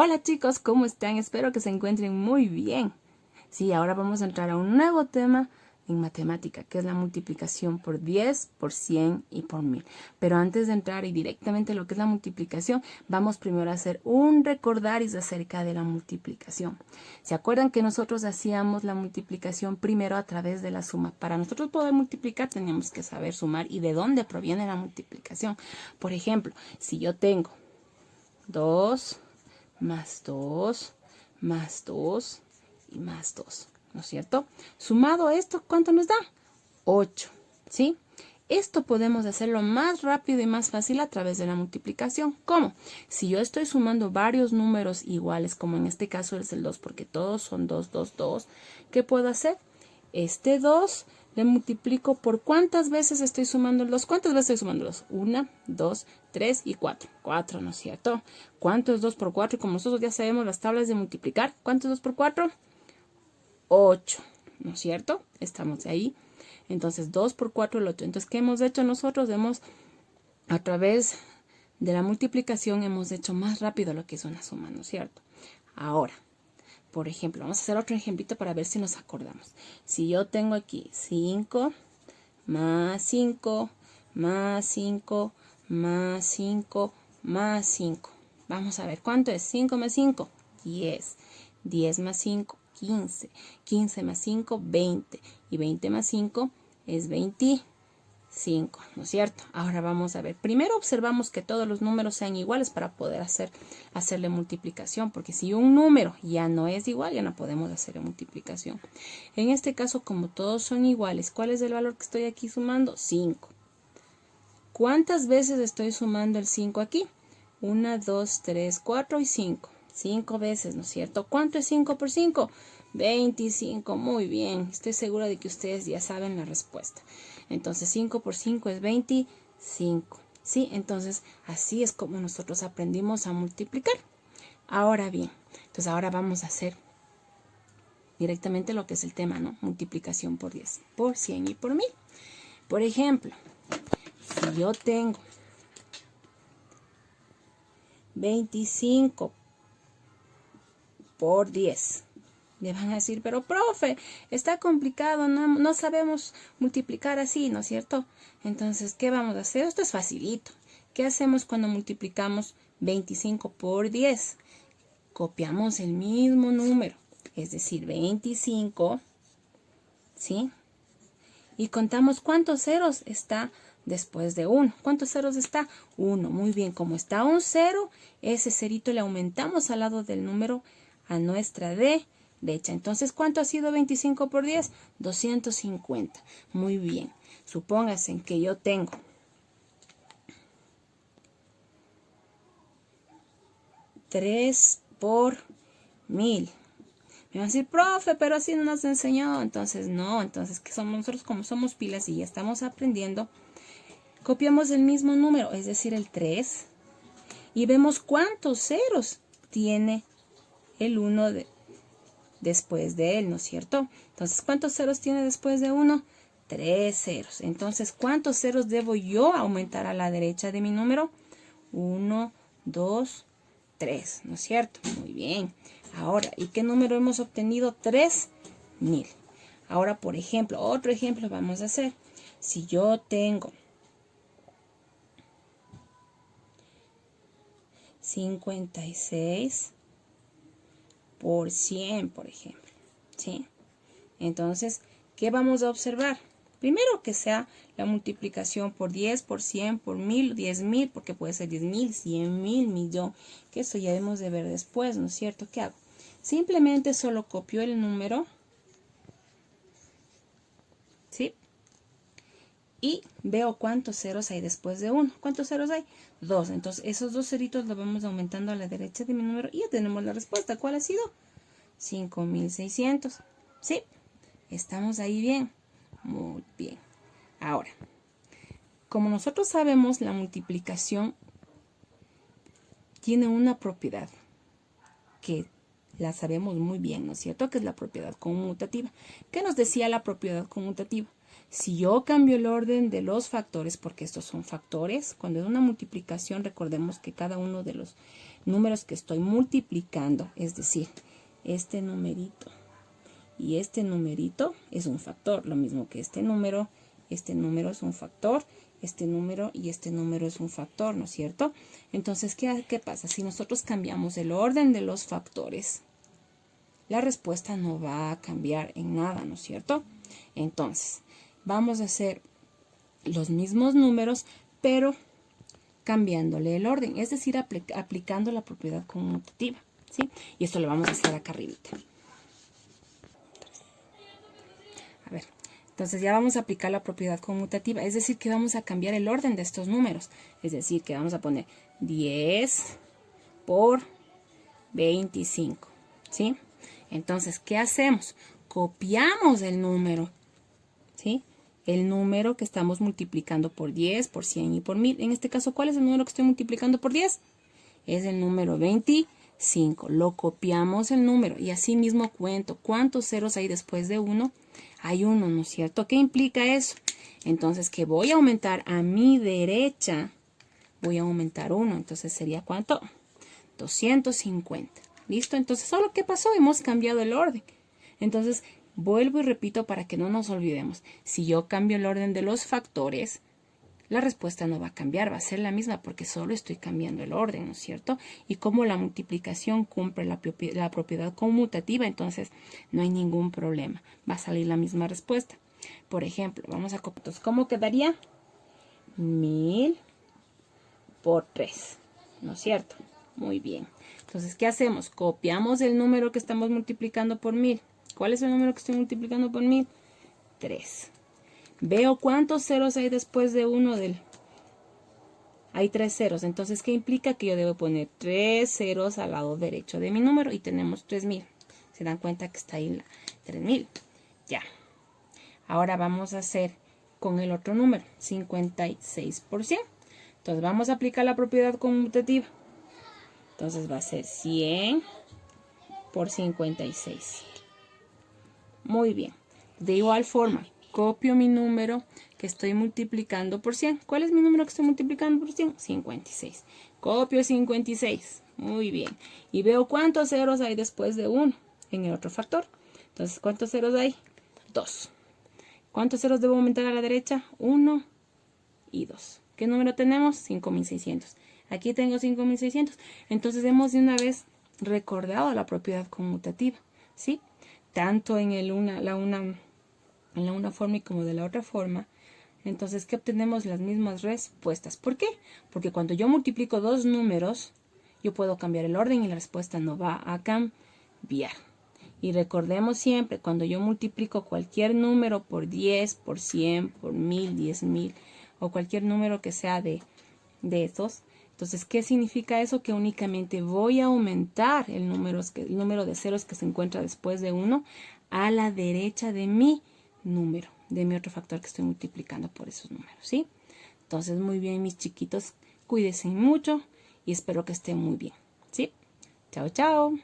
Hola chicos, ¿cómo están? Espero que se encuentren muy bien. Sí, ahora vamos a entrar a un nuevo tema en matemática, que es la multiplicación por 10, por 100 y por 1000. Pero antes de entrar y directamente a lo que es la multiplicación, vamos primero a hacer un recordaris acerca de la multiplicación. ¿Se acuerdan que nosotros hacíamos la multiplicación primero a través de la suma? Para nosotros poder multiplicar teníamos que saber sumar y de dónde proviene la multiplicación. Por ejemplo, si yo tengo 2 más 2, más 2 y más 2, ¿no es cierto? Sumado esto, ¿cuánto nos da? 8, ¿sí? Esto podemos hacerlo más rápido y más fácil a través de la multiplicación. ¿Cómo? Si yo estoy sumando varios números iguales, como en este caso es el 2, porque todos son 2, 2, 2, ¿qué puedo hacer? Este 2 le multiplico por ¿cuántas veces estoy sumando el 2? ¿Cuántas veces estoy sumando el 2? 1, 2, 3 y 4. 4, ¿no es cierto? ¿Cuánto es 2 por 4? Y como nosotros ya sabemos las tablas de multiplicar, ¿cuánto es 2 por 4? 8, ¿no es cierto? Estamos ahí. Entonces 2 por 4 el 8. Entonces, ¿qué hemos hecho nosotros? A través de la multiplicación hemos hecho más rápido lo que es una suma, ¿no es cierto? Ahora, por ejemplo, vamos a hacer otro ejemplito para ver si nos acordamos. Si yo tengo aquí 5 más 5 más 5 más 5 más 5. Vamos a ver, ¿cuánto es 5 más 5? 10. 10 más 5, 15. 15 más 5, 20. Y 20 más 5 es 25, ¿no es cierto? Ahora vamos a ver. Primero observamos que todos los números sean iguales para poder hacerle multiplicación, porque si un número ya no es igual, ya no podemos hacerle multiplicación. En este caso, como todos son iguales, ¿cuál es el valor que estoy aquí sumando? 5. ¿Cuántas veces estoy sumando el 5 aquí? 1, 2, 3, 4 y 5. 5 veces, ¿no es cierto? ¿Cuánto es 5 por 5? 25. Muy bien. Estoy segura de que ustedes ya saben la respuesta. Entonces 5 por 5 es 25. ¿Sí? Entonces así es como nosotros aprendimos a multiplicar. Ahora bien, entonces ahora vamos a hacer directamente lo que es el tema, ¿no? Multiplicación por 10, por 100 y por 1000. Por ejemplo, si yo tengo 25 por 10, me van a decir, pero profe, está complicado, no sabemos multiplicar así, ¿no es cierto? Entonces, ¿qué vamos a hacer? Esto es facilito. ¿Qué hacemos cuando multiplicamos 25 por 10? Copiamos el mismo número, es decir, 25, ¿sí? Y contamos cuántos ceros está después de 1. ¿Cuántos ceros está? 1. Muy bien, como está un 0, ese cerito le aumentamos al lado del número a nuestra derecha. Entonces, ¿cuánto ha sido 25 por 10? 250. Muy bien. Supóngase que yo tengo 3 por 1000. Me van a decir, profe, pero así no nos enseñó. Entonces, no. Entonces, ¿qué somos nosotros? Como somos pilas y ya estamos aprendiendo, copiamos el mismo número, es decir, el 3, y vemos cuántos ceros tiene el 1 después de él, ¿no es cierto? Entonces, ¿cuántos ceros tiene después de 1? 3 ceros. Entonces, ¿cuántos ceros debo yo aumentar a la derecha de mi número? 1, 2, 3, ¿no es cierto? Muy bien. Ahora, ¿y qué número hemos obtenido? 3000. Ahora, por ejemplo, otro ejemplo vamos a hacer. Si yo tengo 56 por 100, por ejemplo, ¿sí? Entonces, ¿qué vamos a observar? Primero que sea la multiplicación por 10, por 100, por 1000, 10.000, porque puede ser 10.000, 100.000, millón, que eso ya debemos de ver después, ¿no es cierto? ¿Qué hago? Simplemente solo copio el número, ¿sí? Y veo cuántos ceros hay después de 1. ¿Cuántos ceros hay? 2. Entonces, esos dos ceritos los vamos aumentando a la derecha de mi número y ya tenemos la respuesta. ¿Cuál ha sido? 5600. ¿Sí? ¿Estamos ahí bien? Muy bien. Ahora, como nosotros sabemos, la multiplicación tiene una propiedad que la sabemos muy bien, ¿no es cierto? Que es la propiedad conmutativa. ¿Qué nos decía la propiedad conmutativa? Si yo cambio el orden de los factores, porque estos son factores, cuando es una multiplicación, recordemos que cada uno de los números que estoy multiplicando, es decir, este numerito y este numerito es un factor, lo mismo que este número es un factor, este número y este número es un factor, ¿no es cierto? Entonces, ¿qué pasa? Si nosotros cambiamos el orden de los factores, la respuesta no va a cambiar en nada, ¿no es cierto? Entonces, vamos a hacer los mismos números, pero cambiándole el orden, es decir, aplicando la propiedad conmutativa, ¿sí? Y esto lo vamos a hacer acá arribita. A ver, entonces ya vamos a aplicar la propiedad conmutativa, es decir, que vamos a cambiar el orden de estos números, es decir, que vamos a poner 10 por 25, ¿sí? Entonces, ¿qué hacemos? Copiamos el número, ¿sí? El número que estamos multiplicando por 10, por 100 y por 1000. En este caso, ¿cuál es el número que estoy multiplicando por 10? Es el número 25. Lo copiamos el número y así mismo cuento. ¿Cuántos ceros hay después de 1? Hay 1, ¿no es cierto? ¿Qué implica eso? Entonces, que voy a aumentar a mi derecha, voy a aumentar 1. Entonces, ¿sería cuánto? 250. ¿Listo? Entonces, ¿solo qué pasó? Hemos cambiado el orden. Entonces, vuelvo y repito para que no nos olvidemos. Si yo cambio el orden de los factores, la respuesta no va a cambiar, va a ser la misma porque solo estoy cambiando el orden, ¿no es cierto? Y como la multiplicación cumple la propiedad conmutativa, entonces no hay ningún problema. Va a salir la misma respuesta. Por ejemplo, vamos a copiar. Entonces, ¿cómo quedaría? 1000 por 3, ¿no es cierto? Muy bien. Entonces, ¿qué hacemos? Copiamos el número que estamos multiplicando por 1000. ¿Cuál es el número que estoy multiplicando por 1000? 3. Veo cuántos ceros hay después de uno del... Hay 3 ceros. Entonces, ¿qué implica? Que yo debo poner 3 ceros al lado derecho de mi número y tenemos 3000. ¿Se dan cuenta que está ahí la 3000? Ya. Ahora vamos a hacer con el otro número, 56%. Entonces, vamos a aplicar la propiedad conmutativa. Entonces, va a ser 100 por 56. Muy bien. De igual forma, copio mi número que estoy multiplicando por 100. ¿Cuál es mi número que estoy multiplicando por 100? 56. Copio 56. Muy bien. Y veo cuántos ceros hay después de 1 en el otro factor. Entonces, ¿cuántos ceros hay? 2. ¿Cuántos ceros debo aumentar a la derecha? 1 y 2. ¿Qué número tenemos? 5600. Aquí tengo 5600. Entonces, hemos de una vez recordado la propiedad conmutativa, ¿sí? Tanto en la una forma y como de la otra forma. Entonces, ¿qué obtenemos? Las mismas respuestas. ¿Por qué? Porque cuando yo multiplico dos números, yo puedo cambiar el orden y la respuesta no va a cambiar. Y recordemos siempre, cuando yo multiplico cualquier número por 10, por 100, por 1000, 10,000 o cualquier número que sea de estos, entonces, ¿qué significa eso? Que únicamente voy a aumentar el número de ceros que se encuentra después de 1 a la derecha de mi número, de mi otro factor que estoy multiplicando por esos números, ¿sí? Entonces, muy bien, mis chiquitos, cuídense mucho y espero que estén muy bien, ¿sí? Chao, chao.